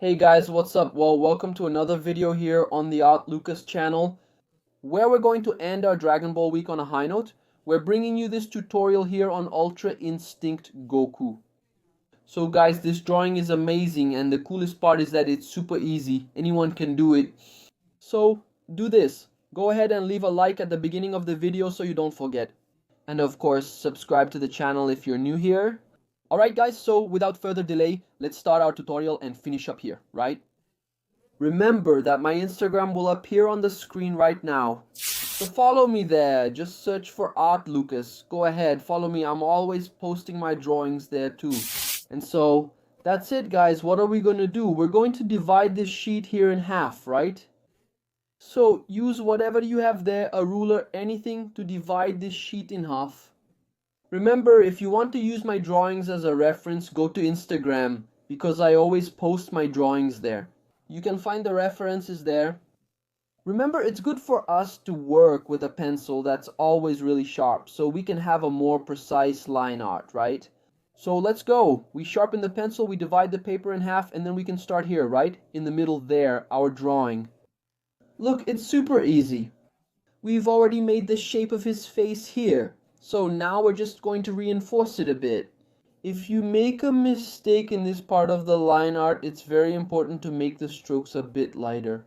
Hey guys, what's up? Well, welcome to another video here on the Art Lucas channel, where we're going to end our Dragon Ball week on a high note. We're bringing you this tutorial here on Ultra Instinct Goku. So guys, this drawing is amazing, and the coolest part is that it's super easy. Anyone can do it. So do this. Go ahead and leave a like at the beginning of the video so you don't forget. And of course, subscribe to the channel if you're new here. Alright guys, so without further delay, let's start our tutorial and finish up here, right? Remember that my Instagram will appear on the screen right now. So follow me there, just search for Art Lucas. Go ahead, follow me, I'm always posting my drawings there too. And so, that's it guys, what are we going to do? We're going to divide this sheet here in half, right? So use whatever you have there, a ruler, anything to divide this sheet in half. Remember, if you want to use my drawings as a reference, go to Instagram, because I always post my drawings there. You can find the references there. Remember, it's good for us to work with a pencil that's always really sharp, so we can have a more precise line art, right? So let's go. We sharpen the pencil, we divide the paper in half, and then we can start here, right? In the middle there, our drawing. Look, it's super easy. We've already made the shape of his face here. So now we're just going to reinforce it a bit. If you make a mistake in this part of the line art, it's very important to make the strokes a bit lighter.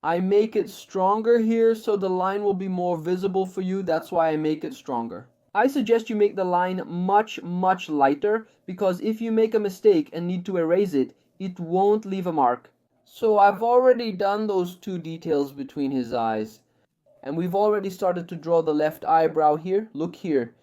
I make it stronger here so the line will be more visible for you. That's why I make it stronger. I suggest you make the line much lighter, because if you make a mistake and need to erase it, it won't leave a mark. So I've already done those two details between his eyes. And we've already started to draw the left eyebrow here. Look here.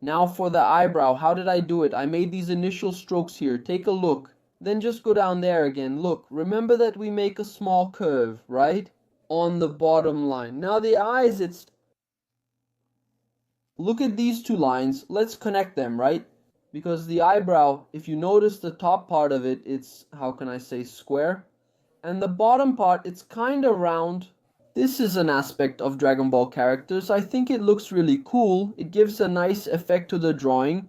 Now for the eyebrow, how did I do it? I made these initial strokes here. Take a look. Then just go down there again. Look, remember that we make a small curve, right? On the bottom line. Now the eyes, it's... Look at these two lines. Let's connect them, right? Because the eyebrow, if you notice the top part of it, it's, how can I say, square. And the bottom part, it's kind of round. This is an aspect of Dragon Ball characters. I think it looks really cool. It gives a nice effect to the drawing.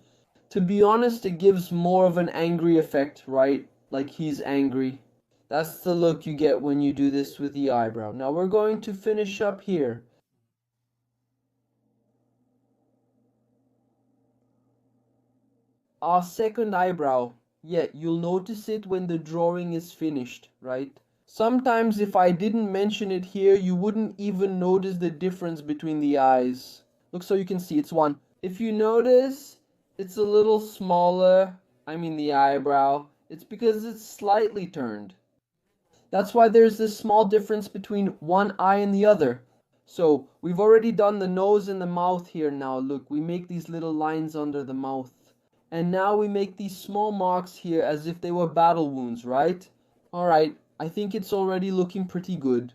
To be honest, it gives more of an angry effect, right? Like he's angry. That's the look you get when you do this with the eyebrow. Now we're going to finish up here. Our second eyebrow. Yeah, you'll notice it when the drawing is finished, right? Sometimes if I didn't mention it here, you wouldn't even notice the difference between the eyes. Look, so you can see it's one. If you notice, it's a little smaller. I mean the eyebrow. It's because it's slightly turned. That's why there's this small difference between one eye and the other. So we've already done the nose and the mouth here now. Look, we make these little lines under the mouth. And now we make these small marks here as if they were battle wounds, right? Alright. I think it's already looking pretty good.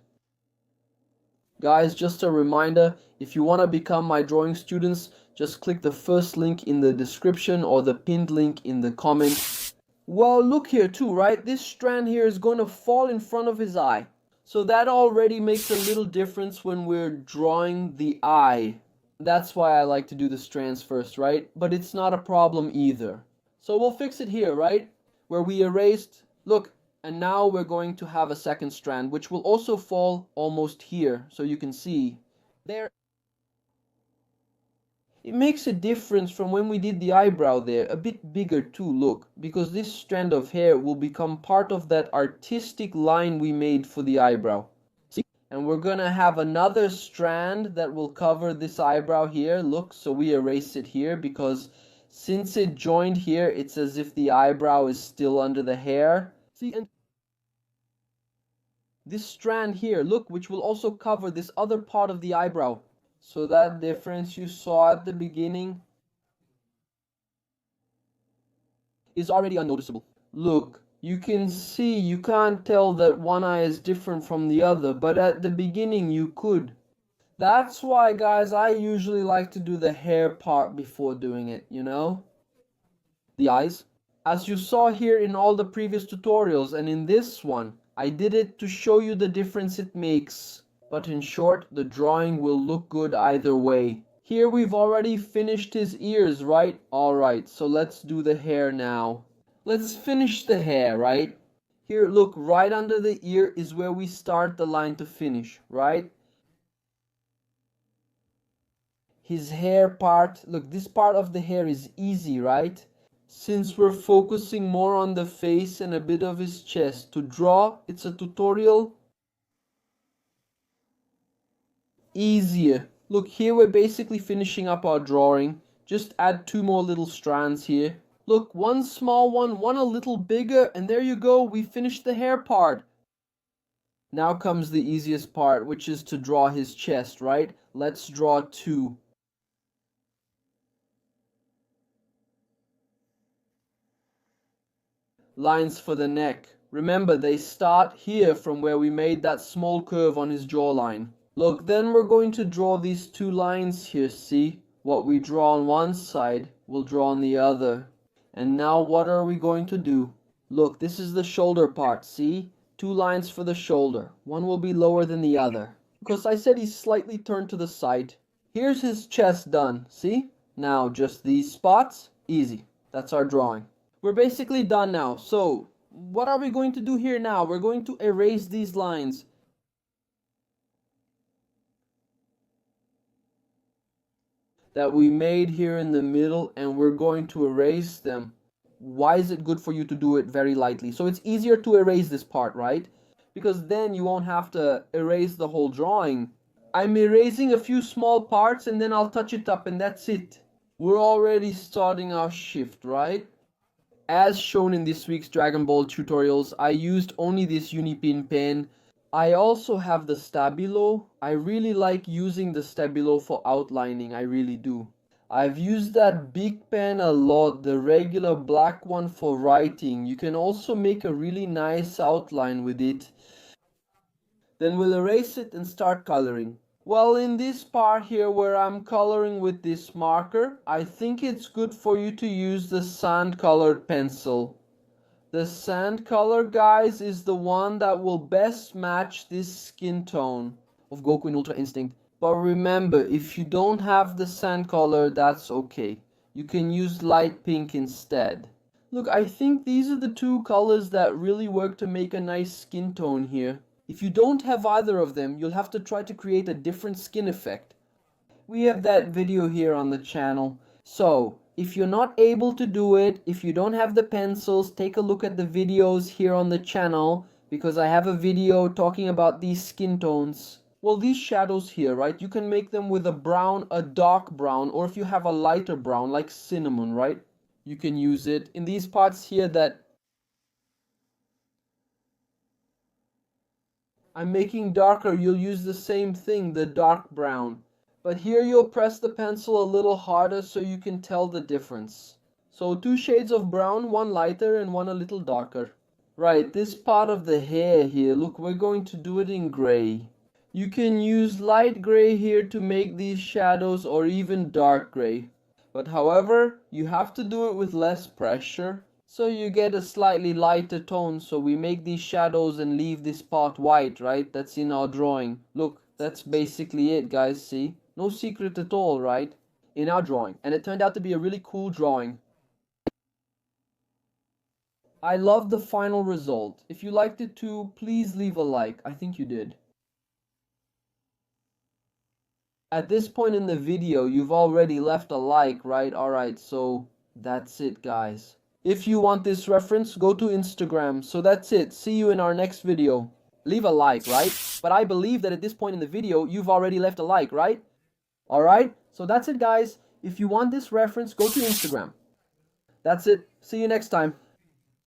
Guys, just a reminder, if you want to become my drawing students, just click the first link in the description or the pinned link in the comment. Well, look here too, right? This strand here is going to fall in front of his eye. So that already makes a little difference when we're drawing the eye. That's why I like to do the strands first, right? But it's not a problem either. So we'll fix it here, right? Where we erased, look. And now we're going to have a second strand, which will also fall almost here, so you can see. There. It makes a difference from when we did the eyebrow there, a bit bigger too, look, because this strand of hair will become part of that artistic line we made for the eyebrow. See? And we're gonna have another strand that will cover this eyebrow here, look, so we erase it here, because since it joined here, it's as if the eyebrow is still under the hair. See, and this strand here, look, which will also cover this other part of the eyebrow. So that difference you saw at the beginning is already unnoticeable. Look, you can see, you can't tell that one eye is different from the other, but at the beginning you could. That's why, guys, I usually like to do the hair part before doing it, you know? The eyes. As you saw here in all the previous tutorials and in this one, I did it to show you the difference it makes. But in short, the drawing will look good either way. Here we've already finished his ears, right? Alright, so let's do the hair now. Let's finish the hair, right? Here, look, right under the ear is where we start the line to finish, right? His hair part, look, this part of the hair is easy, right? Since we're focusing more on the face and a bit of his chest, to draw, it's a tutorial easier. Look, here we're basically finishing up our drawing. Just add 2 more little strands here. Look, one small one a little bigger, and there you go, we finished the hair part. Now comes the easiest part, which is to draw his chest, right? Let's draw 2. Lines for the neck. Remember, they start here from where we made that small curve on his jawline. Look, then we're going to draw these 2 lines here, see? What we draw on one side, we'll draw on the other. And now what are we going to do? Look, this is the shoulder part, see? 2 lines for the shoulder. One will be lower than the other. Because I said he's slightly turned to the side. Here's his chest done, see? Now, just these spots, easy. That's our drawing. We're basically done now. So, what are we going to do here now? We're going to erase these lines. That we made here in the middle, and we're going to erase them. Why is it good for you to do it very lightly? So it's easier to erase this part, right? Because then you won't have to erase the whole drawing. I'm erasing a few small parts and then I'll touch it up and that's it. We're already starting our shift, right? As shown in this week's Dragon Ball tutorials, I used only this Unipin pen. I also have the Stabilo. I really like using the Stabilo for outlining, I really do. I've used that big pen a lot, the regular black one for writing. You can also make a really nice outline with it. Then we'll erase it and start coloring. Well, in this part here where I'm coloring with this marker, I think it's good for you to use the sand colored pencil. The sand color, guys, is the one that will best match this skin tone of Goku in Ultra Instinct. But remember, if you don't have the sand color, that's okay. You can use light pink instead. Look, I think these are the 2 colors that really work to make a nice skin tone here. If you don't have either of them, you'll have to try to create a different skin effect. We have that video here on the channel. So, if you're not able to do it, if you don't have the pencils, take a look at the videos here on the channel, because I have a video talking about these skin tones. Well, these shadows here, right, you can make them with a brown, a dark brown, or if you have a lighter brown, like cinnamon, right, you can use it. In these parts here that I'm making darker, you'll use the same thing, the dark brown. But here you'll press the pencil a little harder so you can tell the difference. So 2 shades of brown, one lighter and one a little darker. Right, this part of the hair here, look, we're going to do it in gray. You can use light gray here to make these shadows or even dark gray. But however, you have to do it with less pressure. So you get a slightly lighter tone, so we make these shadows and leave this part white, right? That's in our drawing. Look, that's basically it, guys, see? No secret at all, right? In our drawing. And it turned out to be a really cool drawing. I love the final result. If you liked it too, please leave a like. I think you did. At this point in the video, you've already left a like, right? Alright, so that's it, guys. If you want this reference, go to Instagram. So that's it. See you in our next video. Leave a like, right? But I believe that at this point in the video, you've already left a like, right? Alright, so that's it, guys. If you want this reference, go to Instagram. That's it. See you next time.